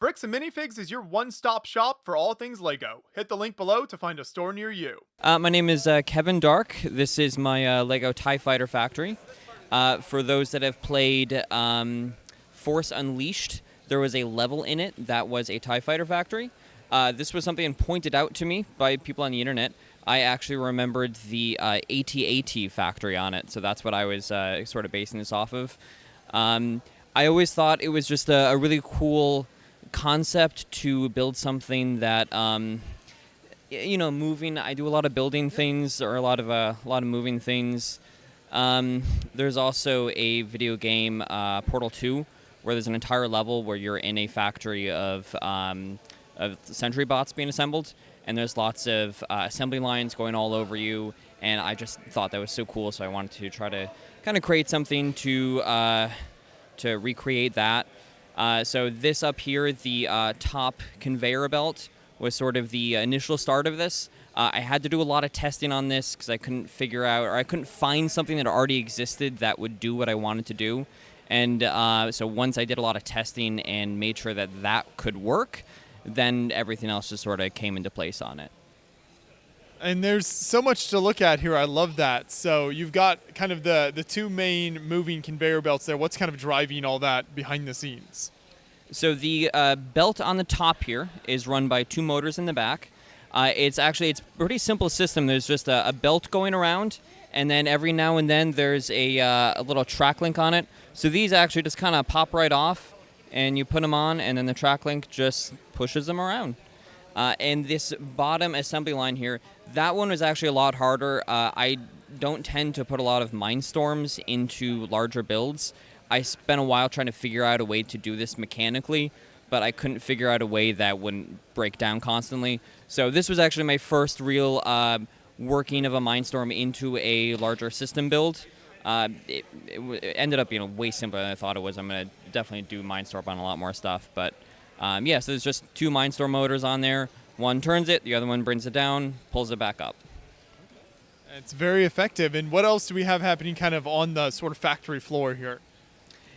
Bricks and Minifigs is your one-stop shop for all things LEGO. Hit the link below to find a store near you. My name is Kevin Dark. This is my LEGO TIE Fighter factory. For those that have played Force Unleashed, there was a level in it that was a TIE Fighter factory. This was something pointed out to me by people on the internet. I actually remembered the AT-AT factory on it, so that's what I was sort of basing this off of. I always thought it was just a really cool concept to build something that, moving. I do a lot of building things, or a lot of moving things. There's also a video game, Portal 2, where there's an entire level where you're in a factory of sentry bots being assembled, and there's lots of assembly lines going all over you. And I just thought that was so cool, so I wanted to try to kind of create something to recreate that. So this up here, the top conveyor belt, was sort of the initial start of this. I had to do a lot of testing on this because I couldn't figure out, or I couldn't find something that already existed that would do what I wanted to do. And so once I did a lot of testing and made sure that that could work, then everything else just sort of came into place on it. And there's so much to look at here. I love that. So you've got kind of the two main moving conveyor belts there. What's kind of driving all that behind the scenes? So the belt on the top here is run by two motors in the back. It's a pretty simple system. There's just a belt going around, and then every now and then there's a little track link on it. So these actually just kind of pop right off, and you put them on, and then the track link just pushes them around. And this bottom assembly line here, that one was actually a lot harder. I don't tend to put a lot of Mindstorms into larger builds. I spent a while trying to figure out a way to do this mechanically, but I couldn't figure out a way that wouldn't break down constantly. So this was actually my first real working of a Mindstorm into a larger system build. It ended up being way simpler than I thought it was. I'm going to definitely do Mindstorm on a lot more stuff, but so there's just two Mindstorm motors on there. One turns it, the other one brings it down, pulls it back up. It's very effective. And what else do we have happening kind of on the sort of factory floor here?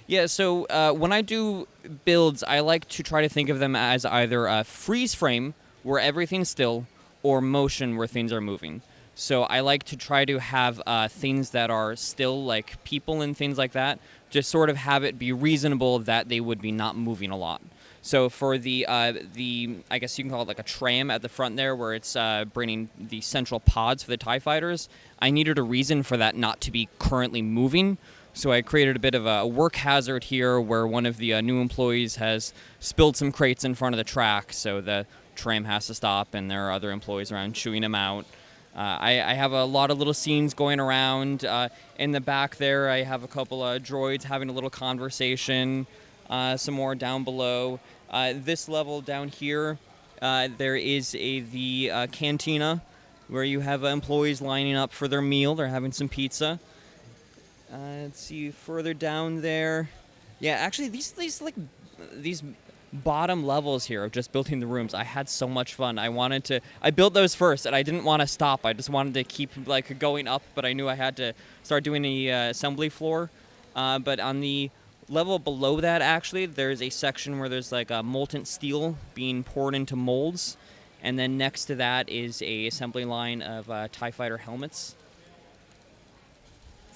Yeah, so when I do builds, I like to try to think of them as either a freeze frame, where everything's still, or motion, where things are moving. So I like to try to have things that are still, like people and things like that, just sort of have it be reasonable that they would be not moving a lot. So for the I guess you can call it like a tram at the front there, where it's bringing the central pods for the TIE fighters, I needed a reason for that not to be currently moving. So I created a bit of a work hazard here, where one of the new employees has spilled some crates in front of the track, so the tram has to stop, and there are other employees around chewing them out. I have a lot of little scenes going around. In the back there, I have a couple of droids having a little conversation, some more down below. This level down here, there is the cantina, where you have employees lining up for their meal. They're having some pizza. Let's see, further down there. Yeah, actually, these bottom levels here of just building the rooms, I had so much fun. I built those first, and I didn't want to stop. I just wanted to keep going up, but I knew I had to start doing the assembly floor. But on the level below that, actually, there's a section where there's a molten steel being poured into molds, and then next to that is a assembly line of TIE Fighter helmets.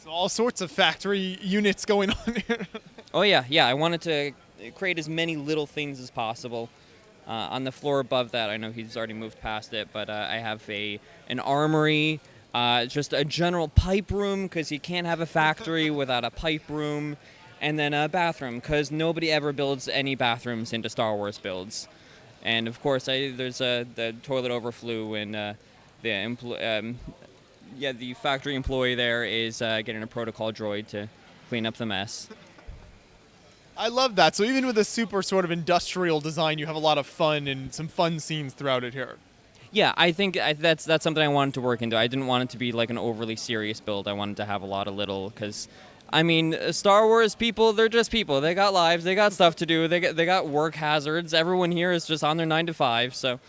So all sorts of factory units going on here. Oh yeah. I wanted to create as many little things as possible. On the floor above that, I know he's already moved past it, but I have an armory, just a general pipe room, because you can't have a factory without a pipe room, and then a bathroom, because nobody ever builds any bathrooms into Star Wars builds. And of course, there's the toilet overflew, and the factory employee there is getting a protocol droid to clean up the mess. I love that. So even with a super sort of industrial design, you have a lot of fun and some fun scenes throughout it here. Yeah, I think that's something I wanted to work into. I didn't want it to be like an overly serious build. I wanted to have a lot of little, because, I mean, Star Wars people, they're just people. They got lives, they got stuff to do, they got work hazards. Everyone here is just on their 9 to 5, so.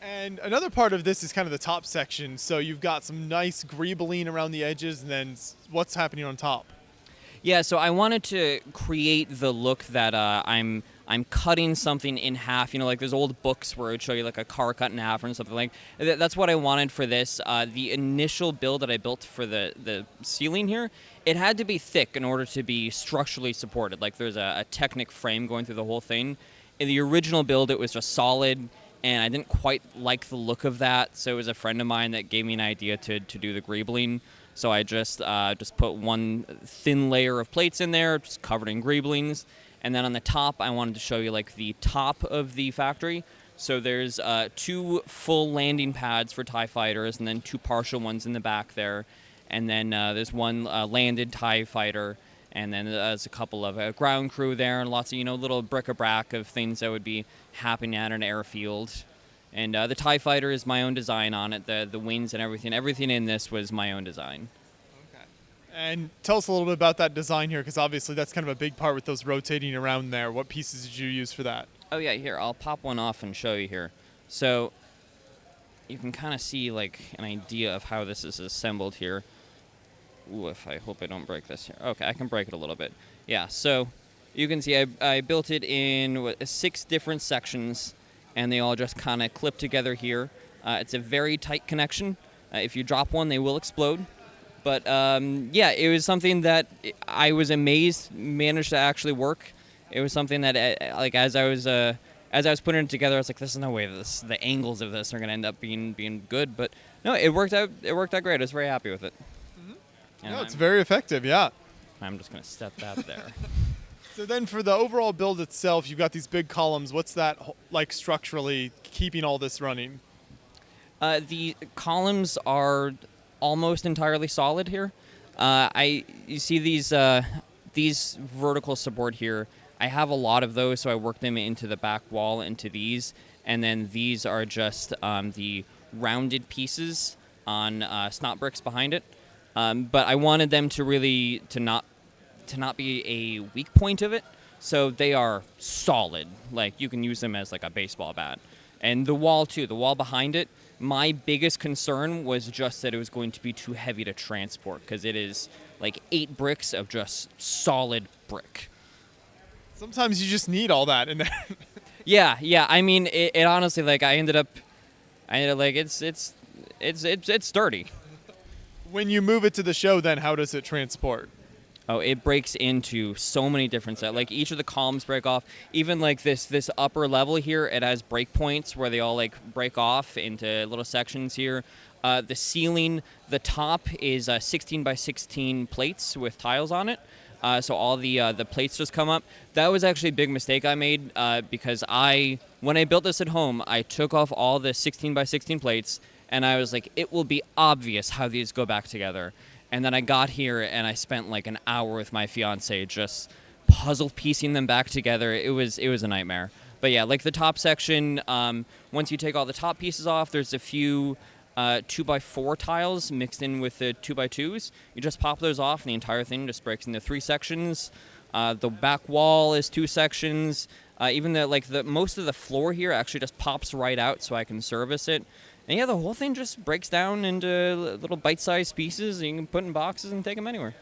And another part of this is kind of the top section. So you've got some nice greebling around the edges, and then what's happening on top? Yeah, so I wanted to create the look that I'm I'm cutting something in half. You know, like there's old books where it would show you like a car cut in half or something like. That's what I wanted for this. The initial build that I built for the ceiling here, it had to be thick in order to be structurally supported. Like there's a Technic frame going through the whole thing. In the original build, it was just solid, and I didn't quite like the look of that. So it was a friend of mine that gave me an idea to do the greebling. So I just put one thin layer of plates in there, just covered in greeblings. And then on the top, I wanted to show you like the top of the factory. So there's 2 full landing pads for TIE fighters, and then 2 partial ones in the back there. And then there's one landed TIE fighter, and then there's a couple of ground crew there, and lots of little bric-a-brac of things that would be happening at an airfield. And the TIE fighter is my own design on it. The wings and everything in this was my own design. And tell us a little bit about that design here, because obviously that's kind of a big part with those rotating around there. What pieces did you use for that? Oh yeah, here, I'll pop one off and show you here. So you can kind of see like an idea of how this is assembled here. Ooh, I hope I don't break this here. Okay, I can break it a little bit. Yeah, so you can see I built it in 6 different sections, and they all just kind of clip together here. It's a very tight connection. If you drop one, they will explode. But yeah, it was something that I was amazed managed to actually work. It was something that, like, as I was putting it together, I was like, "There's no way the angles of this are going to end up being good." But no, it worked out. It worked out great. I was very happy with it. Mm-hmm. No, it's very effective. Yeah. I'm just going to step that there. So then, for the overall build itself, you've got these big columns. What's that like structurally keeping all this running? The columns are almost entirely solid here. You see these vertical support here. I have a lot of those, so I worked them into the back wall, into these, and then these are just the rounded pieces on snot bricks behind it. But I wanted them to not be a weak point of it, so they are solid. Like you can use them as like a baseball bat. And the wall too, the wall behind it. My biggest concern was just that it was going to be too heavy to transport, because it is like 8 bricks of just solid brick. Sometimes you just need all that in there. Yeah. I mean, it honestly, like I ended up like it's sturdy. When you move it to the show, then how does it transport? Oh, it breaks into so many different sets. Like each of the columns break off. Even like this upper level here, it has break points where they all like break off into little sections here. The ceiling, the top is 16 by 16 plates with tiles on it. So all the plates just come up. That was actually a big mistake I made because when I built this at home, I took off all the 16 by 16 plates, and I was like, it will be obvious how these go back together. And then I got here and I spent like an hour with my fiance just puzzle piecing them back together. It was a nightmare. But yeah, like the top section, once you take all the top pieces off, there's a few 2x4 tiles mixed in with the 2x2s. You just pop those off and the entire thing just breaks into 3 sections. The back wall is 2 sections. Even the most of the floor here actually just pops right out so I can service it. And yeah, the whole thing just breaks down into little bite-sized pieces, and you can put in boxes and take them anywhere.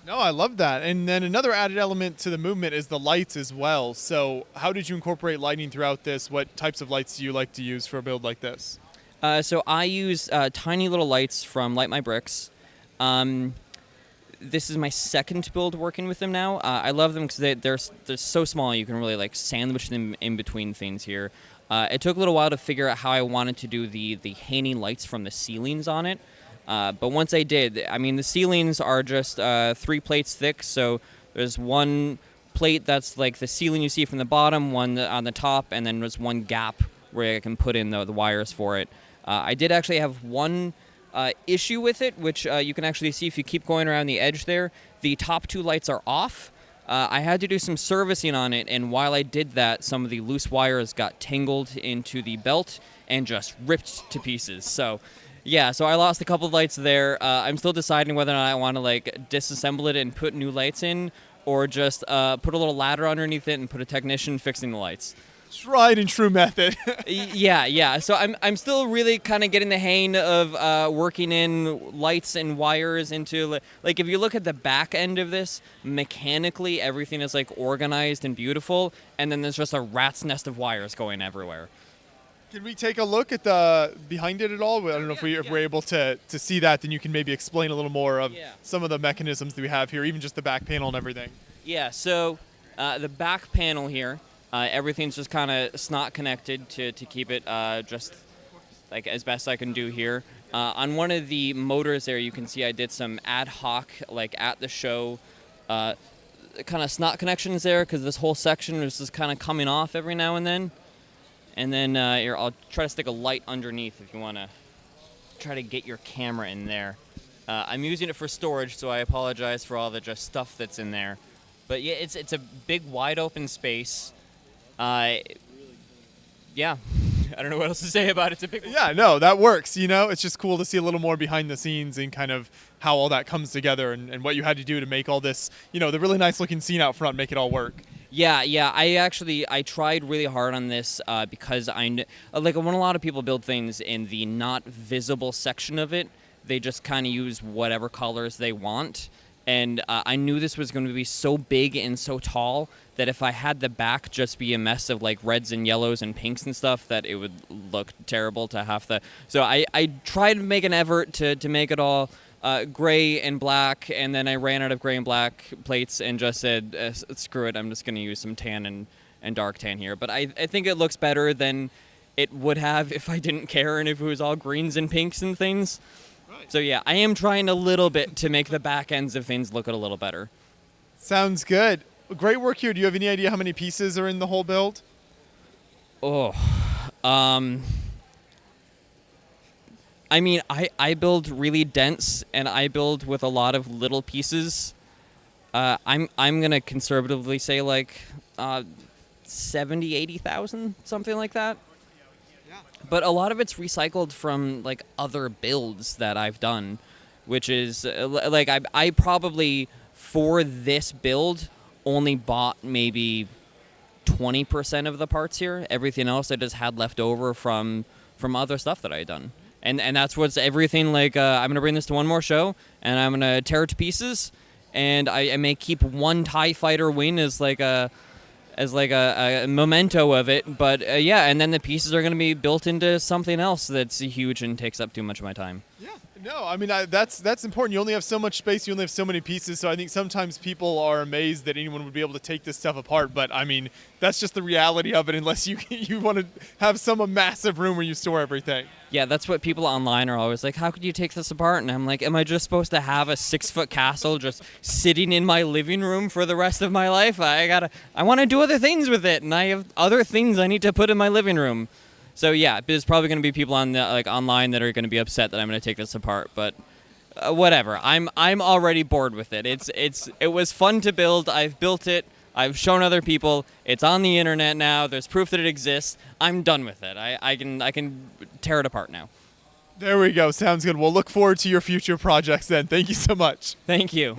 No, I love that. And then another added element to the movement is the lights as well. So how did you incorporate lighting throughout this? What types of lights do you like to use for a build like this? So I use tiny little lights from Light My Bricks. This is my second build working with them now. I love them because they're so small you can really like sandwich them in between things here. It took a little while to figure out how I wanted to do the hanging lights from the ceilings on it. But once I did, I mean, the ceilings are just 3 plates thick. So there's one plate that's like the ceiling you see from the bottom, one on the top, and then there's one gap where I can put in the wires for it. I did actually have one issue with it, which you can actually see if you keep going around the edge there. The top 2 lights are off. I had to do some servicing on it, and while I did that, some of the loose wires got tangled into the belt and just ripped to pieces. So, yeah, so I lost a couple of lights there. I'm still deciding whether or not I want to like disassemble it and put new lights in, or just put a little ladder underneath it and put a technician fixing the lights. Tried and true method. Yeah. So I'm still really kind of getting the hang of working in lights and wires into like if you look at the back end of this, mechanically everything is like organized and beautiful, and then there's just a rat's nest of wires going everywhere. Can we take a look at the behind it at all? I don't know if we're able to see that, then you can maybe explain a little more of some of the mechanisms that we have here, even just the back panel and everything. Yeah, so the back panel here, everything's just kind of snot connected to keep it just like as best I can do here. On one of the motors there, you can see I did some ad hoc, like at the show, kind of snot connections there because this whole section is just kind of coming off every now and then. And then here, I'll try to stick a light underneath if you want to try to get your camera in there. I'm using it for storage, so I apologize for all the just stuff that's in there. But yeah, it's a big, wide open space. Yeah, I don't know what else to say about it. It's a big. Yeah, no, that works. You know, it's just cool to see a little more behind the scenes and kind of how all that comes together and what you had to do to make all this, you know, the really nice looking scene out front, make it all work. Yeah. I tried really hard on this because when a lot of people build things in the not visible section of it, they just kind of use whatever colors they want. And I knew this was going to be so big and so tall that if I had the back just be a mess of like reds and yellows and pinks and stuff, that it would look terrible to have the. So I tried to make an effort to make it all gray and black, and then I ran out of gray and black plates and just said, screw it, I'm just going to use some tan and dark tan here. But I think it looks better than it would have if I didn't care and if it was all greens and pinks and things. Right. So yeah, I am trying a little bit to make the back ends of things look a little better. Sounds good. Great work here. Do you have any idea how many pieces are in the whole build? I mean, I build really dense, and I build with a lot of little pieces. I'm gonna conservatively say like 70, 80,000, something like that. Yeah. But a lot of it's recycled from like other builds that I've done, which is like I probably for this build only bought maybe 20% of the parts here. Everything else I just had left over from other stuff that I had done. And that's what's everything like, I'm going to bring this to one more show, and I'm going to tear it to pieces, and I may keep one TIE fighter wing as like a memento of it, but yeah, and then the pieces are going to be built into something else that's huge and takes up too much of my time. Yeah. No, I mean, that's important. You only have so much space. You only have so many pieces. So I think sometimes people are amazed that anyone would be able to take this stuff apart. But, I mean, that's just the reality of it unless you want to have some massive room where you store everything. Yeah, that's what people online are always like, how could you take this apart? And I'm like, am I just supposed to have a 6-foot castle just sitting in my living room for the rest of my life? I want to do other things with it, and I have other things I need to put in my living room. So yeah, there's probably going to be people on online that are going to be upset that I'm going to take this apart, but whatever. I'm already bored with it. It was fun to build. I've built it. I've shown other people. It's on the internet now. There's proof that it exists. I'm done with it. I can tear it apart now. There we go. Sounds good. We'll look forward to your future projects then. Thank you so much. Thank you.